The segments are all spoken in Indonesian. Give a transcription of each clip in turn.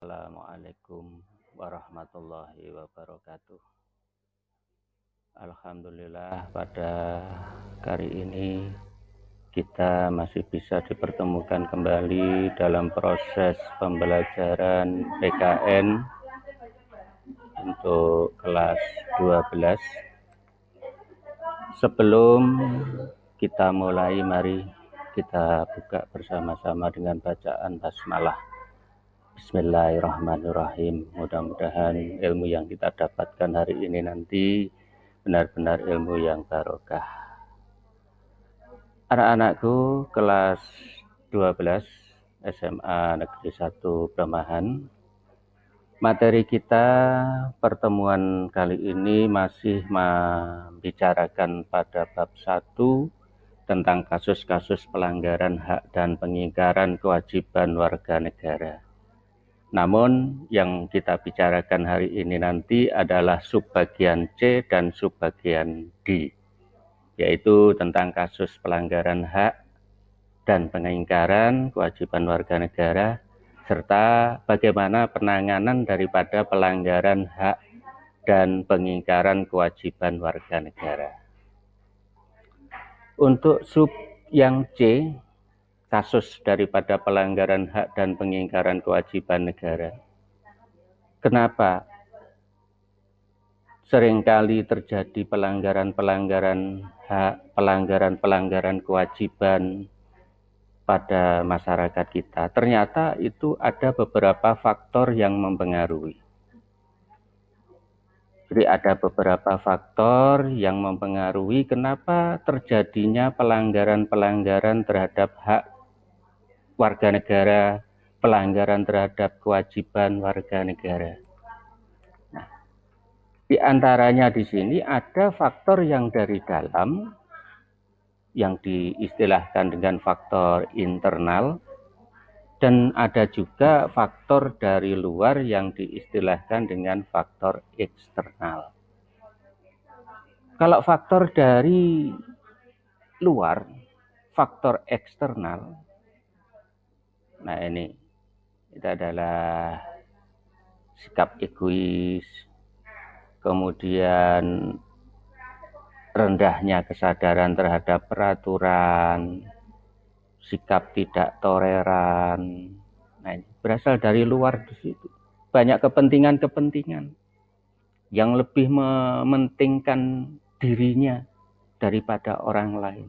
Assalamualaikum warahmatullahi wabarakatuh. Alhamdulillah pada kali ini kita masih bisa dipertemukan kembali dalam proses pembelajaran PKN untuk kelas 12. Sebelum kita mulai, mari kita buka bersama-sama dengan bacaan basmalah. Bismillahirrahmanirrahim. Mudah-mudahan ilmu yang kita dapatkan hari ini nanti benar-benar ilmu yang barokah. Anak-anakku kelas 12 SMA Negeri 1 Bramahan. Materi kita pertemuan kali ini masih membicarakan pada bab 1 tentang kasus-kasus pelanggaran hak dan pengingkaran kewajiban warga negara. Namun yang kita bicarakan hari ini nanti adalah subbagian C dan subbagian D, yaitu tentang kasus pelanggaran hak dan pengingkaran kewajiban warga negara, serta bagaimana penanganan daripada pelanggaran hak dan pengingkaran kewajiban warga negara. Untuk sub yang C, kasus daripada pelanggaran hak dan pengingkaran kewajiban negara. Kenapa seringkali terjadi pelanggaran-pelanggaran hak, pelanggaran-pelanggaran kewajiban pada masyarakat kita? Ternyata itu ada beberapa faktor yang mempengaruhi. Jadi ada beberapa faktor yang mempengaruhi kenapa terjadinya pelanggaran-pelanggaran terhadap hak warga negara, pelanggaran terhadap kewajiban warga negara. Nah, di antaranya di sini ada faktor yang dari dalam, yang diistilahkan dengan faktor internal, dan ada juga faktor dari luar yang diistilahkan dengan faktor eksternal. Kalau faktor dari luar, faktor eksternal, nah ini itu adalah sikap egois, kemudian rendahnya kesadaran terhadap peraturan, sikap tidak toleran. Nah, ini berasal dari luar di situ. Banyak kepentingan-kepentingan yang lebih mementingkan dirinya daripada orang lain.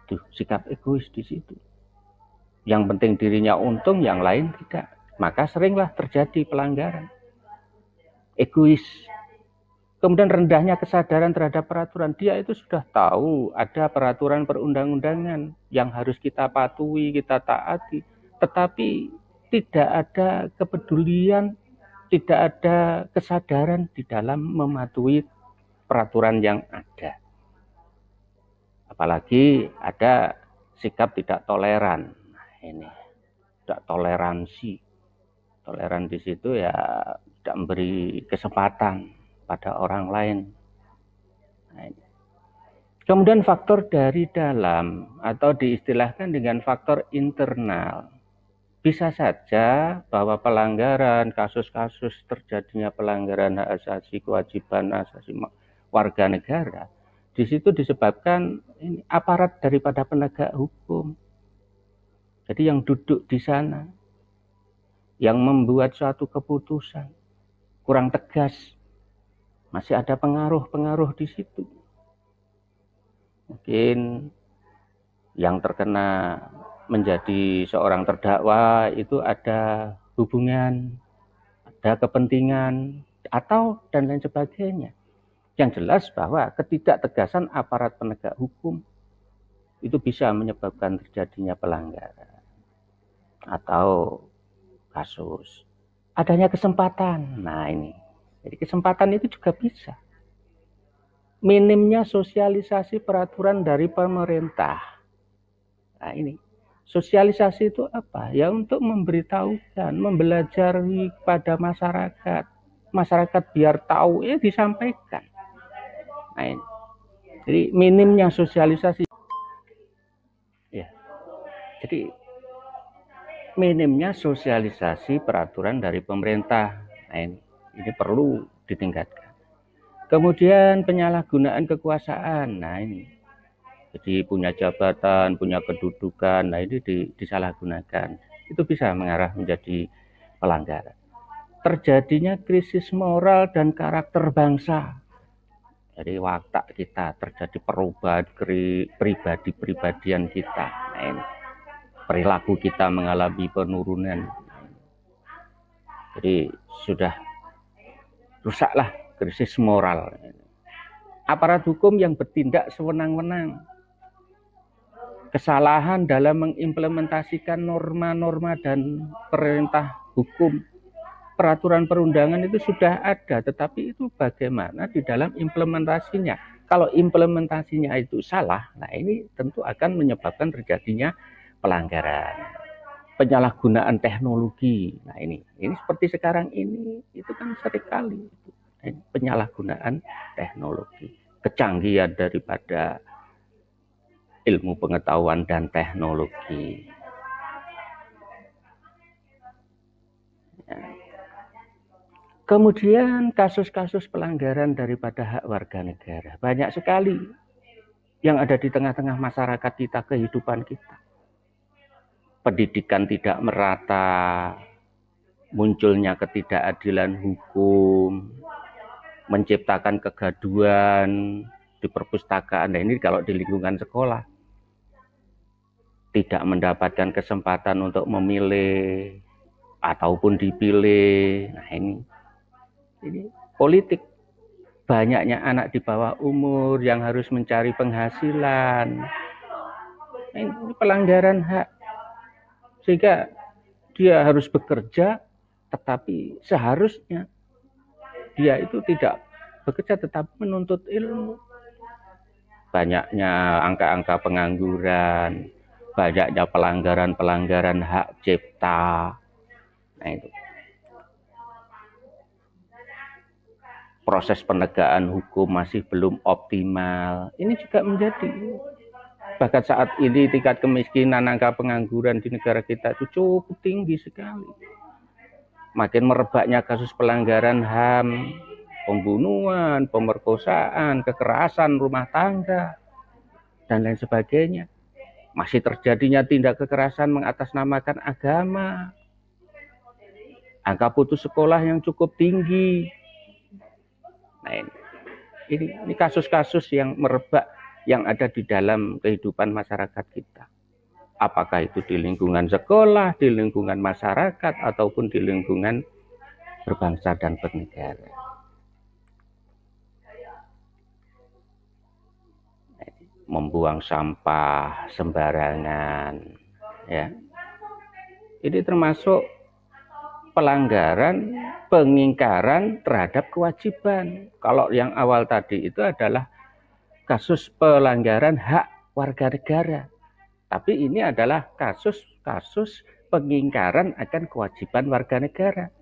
Tuh, sikap egois di situ. Yang penting dirinya untung, yang lain tidak. Maka seringlah terjadi pelanggaran. Egois. Kemudian rendahnya kesadaran terhadap peraturan. Dia itu sudah tahu ada peraturan perundang-undangan yang harus kita patuhi, kita taati. Tetapi tidak ada kepedulian, tidak ada kesadaran di dalam mematuhi peraturan yang ada. Apalagi ada sikap tidak toleran. Nah, ini tidak toleransi. Toleran di situ ya tidak memberi kesempatan pada orang lain. Nah, ini. Kemudian faktor dari dalam atau diistilahkan dengan faktor internal. Bisa saja bahwa pelanggaran, kasus-kasus terjadinya pelanggaran hak asasi, kewajiban asasi warga negara, di situ disebabkan ini aparat daripada penegak hukum. Jadi yang duduk di sana, yang membuat suatu keputusan kurang tegas, masih ada pengaruh-pengaruh di situ. Mungkin yang terkena menjadi seorang terdakwa itu ada hubungan, ada kepentingan, atau dan lain sebagainya. Yang jelas bahwa ketidaktegasan aparat penegak hukum itu bisa menyebabkan terjadinya pelanggaran atau kasus. Adanya kesempatan. Nah ini, jadi kesempatan itu juga bisa. Minimnya sosialisasi peraturan dari pemerintah. Nah ini, sosialisasi itu apa? Ya untuk memberitahukan, membelajari pada masyarakat. Masyarakat biar tahu, ya disampaikan. Nah ini, jadi minimnya sosialisasi. Ya, jadi minimnya sosialisasi peraturan dari pemerintah. Nah, ini perlu ditingkatkan. Kemudian penyalahgunaan kekuasaan. Nah, ini jadi punya jabatan, punya kedudukan, nah ini disalahgunakan. Itu bisa mengarah menjadi pelanggaran. Terjadinya krisis moral dan karakter bangsa. Jadi watak kita terjadi perubahan pribadi-pribadian kita. Nah, ini perilaku kita mengalami penurunan. Jadi sudah rusaklah krisis moral. Aparat hukum yang bertindak sewenang-wenang. Kesalahan dalam mengimplementasikan norma-norma dan perintah hukum, peraturan perundangan itu sudah ada, tetapi itu bagaimana di dalam implementasinya. Kalau implementasinya itu salah, nah ini tentu akan menyebabkan terjadinya pelanggaran. Penyalahgunaan teknologi, nah ini seperti sekarang ini, itu kan seringkali penyalahgunaan teknologi, kecanggihan daripada ilmu pengetahuan dan teknologi. Kemudian kasus-kasus pelanggaran daripada hak warga negara. Banyak sekali yang ada di tengah-tengah masyarakat kita, kehidupan kita. Pendidikan tidak merata, munculnya ketidakadilan hukum, menciptakan kegaduhan di perpustakaan. Nah ini kalau di lingkungan sekolah. Tidak mendapatkan kesempatan untuk memilih ataupun dipilih. Nah ini politik. Banyaknya anak di bawah umur yang harus mencari penghasilan. Nah, ini pelanggaran hak. Sehingga dia harus bekerja, tetapi seharusnya dia itu tidak bekerja tetapi menuntut ilmu. Banyaknya angka-angka pengangguran, banyaknya pelanggaran-pelanggaran hak cipta. Nah itu. Proses penegakan hukum masih belum optimal. Ini juga menjadi. Bahkan saat ini tingkat kemiskinan, angka pengangguran di negara kita itu cukup tinggi sekali. Makin merebaknya kasus pelanggaran HAM, pembunuhan, pemerkosaan, kekerasan rumah tangga, dan lain sebagainya. Masih terjadinya tindak kekerasan mengatasnamakan agama. Angka putus sekolah yang cukup tinggi. Nah, ini kasus-kasus yang merebak yang ada di dalam kehidupan masyarakat kita. Apakah itu di lingkungan sekolah, di lingkungan masyarakat, ataupun di lingkungan berbangsa dan bernegara. Membuang sampah sembarangan, ya. Ini termasuk pelanggaran, pengingkaran terhadap kewajiban. Kalau yang awal tadi itu adalah kasus pelanggaran hak warga negara. Tapi ini adalah kasus-kasus pengingkaran akan kewajiban warga negara.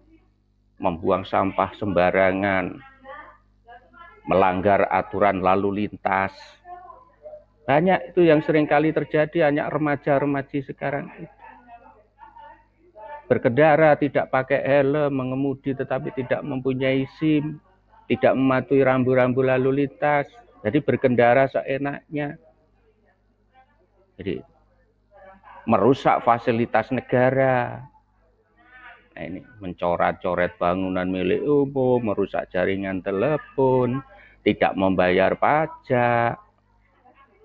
Membuang sampah sembarangan, melanggar aturan lalu lintas. Banyak itu yang seringkali terjadi, hanya remaja-remaji sekarang itu. Berkendara tidak pakai helm, mengemudi tetapi tidak mempunyai SIM, tidak mematuhi rambu-rambu lalu lintas, jadi berkendara seenaknya. Jadi merusak fasilitas negara. Nah, ini mencoret-coret bangunan milik umum, merusak jaringan telepon, tidak membayar pajak,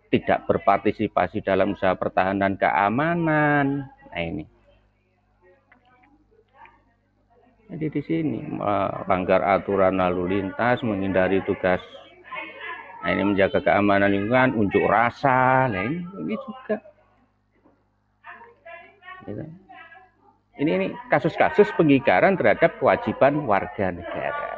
tidak berpartisipasi dalam usaha pertahanan keamanan. Nah ini. Jadi di sini melanggar aturan lalu lintas, menghindari tugas. Nah ini menjaga keamanan lingkungan, unjuk rasa. Nah ini juga. Ini kasus-kasus pengingkaran terhadap kewajiban warga negara.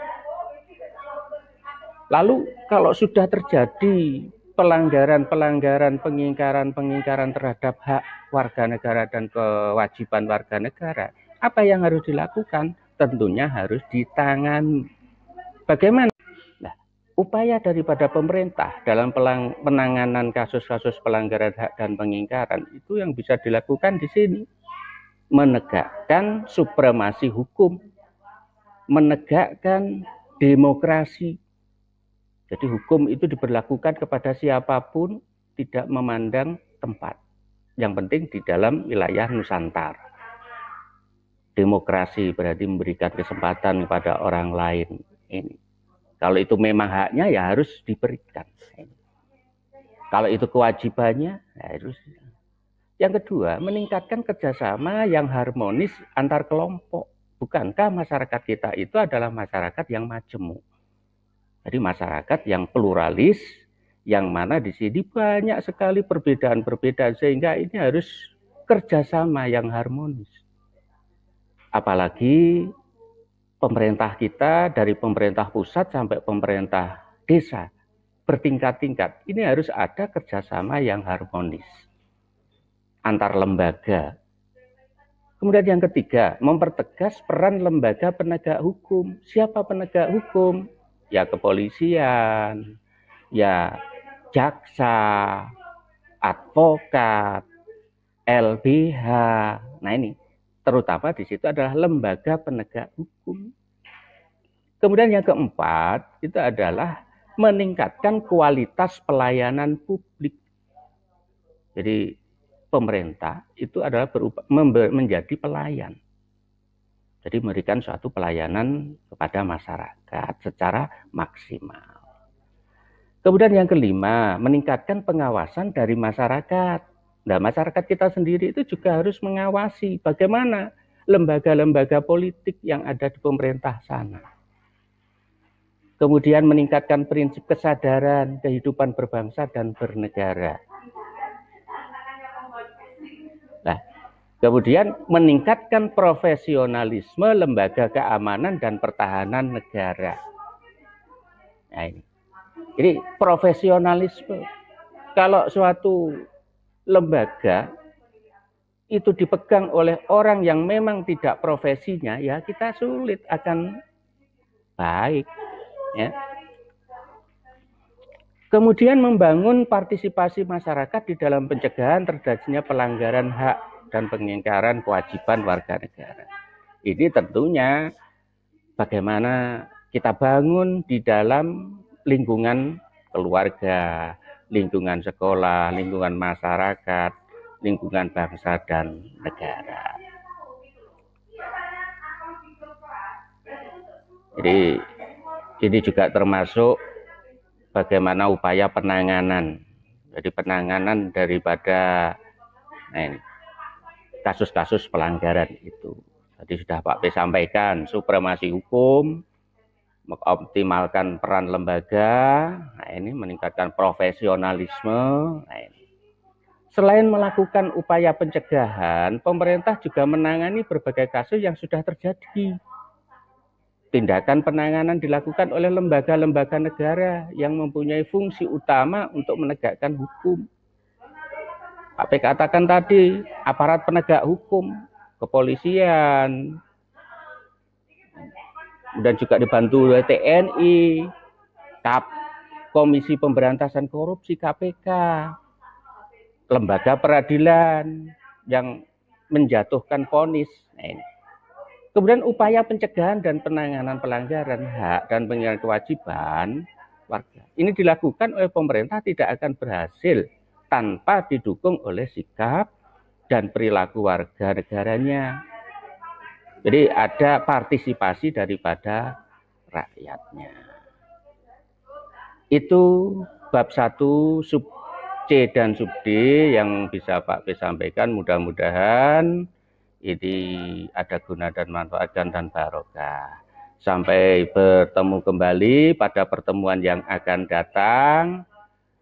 Lalu kalau sudah terjadi pelanggaran-pelanggaran, pengingkaran terhadap hak warga negara dan kewajiban warga negara, apa yang harus dilakukan? Tentunya harus ditangani. Bagaimana? Nah, upaya daripada pemerintah dalam penanganan kasus-kasus pelanggaran hak dan pengingkaran itu yang bisa dilakukan di sini. menegakkan supremasi hukum, menegakkan demokrasi. Jadi hukum itu diberlakukan kepada siapapun, tidak memandang tempat. Yang penting di dalam wilayah Nusantara. Demokrasi berarti memberikan kesempatan kepada orang lain. Ini. Kalau itu memang haknya ya harus diberikan. Kalau itu kewajibannya ya harus. Yang kedua, meningkatkan kerjasama yang harmonis antar kelompok. Bukankah masyarakat kita itu adalah masyarakat yang majemuk? Jadi masyarakat yang pluralis, yang mana di sini banyak sekali perbedaan-perbedaan, sehingga ini harus kerjasama yang harmonis. Apalagi pemerintah kita, dari pemerintah pusat sampai pemerintah desa, bertingkat-tingkat. Ini harus ada kerjasama yang harmonis antar lembaga. Kemudian yang ketiga, mempertegas peran lembaga penegak hukum. Siapa penegak hukum? Ya kepolisian, ya jaksa, advokat, LBH. Nah ini, terutama di situ adalah lembaga penegak hukum. Kemudian yang keempat, itu adalah meningkatkan kualitas pelayanan publik. Jadi pemerintah itu adalah menjadi pelayan. Jadi memberikan suatu pelayanan kepada masyarakat secara maksimal. Kemudian yang kelima, meningkatkan pengawasan dari masyarakat. Nah, masyarakat kita sendiri itu juga harus mengawasi bagaimana lembaga-lembaga politik yang ada di pemerintah sana. Kemudian meningkatkan prinsip kesadaran kehidupan berbangsa dan bernegara. Nah, kemudian meningkatkan profesionalisme lembaga keamanan dan pertahanan negara. Nah ini. Jadi profesionalisme. Kalau suatu lembaga itu dipegang oleh orang yang memang tidak profesinya, ya kita sulit akan baik. Ya. Kemudian membangun partisipasi masyarakat di dalam pencegahan terjadinya pelanggaran hak dan pengingkaran kewajiban warga negara. Ini tentunya bagaimana kita bangun di dalam lingkungan keluarga, lingkungan sekolah, lingkungan masyarakat, lingkungan bangsa dan negara. Jadi ini juga termasuk bagaimana upaya penanganan. Jadi penanganan daripada kasus-kasus pelanggaran itu. Tadi sudah Pak P sampaikan, supremasi hukum, mengoptimalkan peran lembaga, nah ini meningkatkan profesionalisme. Nah ini. Selain melakukan upaya pencegahan, pemerintah juga menangani berbagai kasus yang sudah terjadi. Tindakan penanganan dilakukan oleh lembaga-lembaga negara yang mempunyai fungsi utama untuk menegakkan hukum. Pak P katakan tadi, aparat penegak hukum, kepolisian, dan juga dibantu oleh TNI, Komisi Pemberantasan Korupsi KPK, lembaga peradilan yang menjatuhkan vonis. Nah ini. Kemudian upaya pencegahan dan penanganan pelanggaran hak dan pengingkaran kewajiban warga. Ini dilakukan oleh pemerintah tidak akan berhasil tanpa didukung oleh sikap dan perilaku warga negaranya. Jadi ada partisipasi daripada rakyatnya. Itu bab 1 sub C dan sub D yang bisa Pak P sampaikan, mudah-mudahan ini ada guna dan manfaat dan barokah. Sampai bertemu kembali pada pertemuan yang akan datang.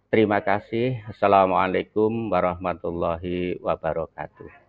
Terima kasih. Assalamualaikum warahmatullahi wabarakatuh.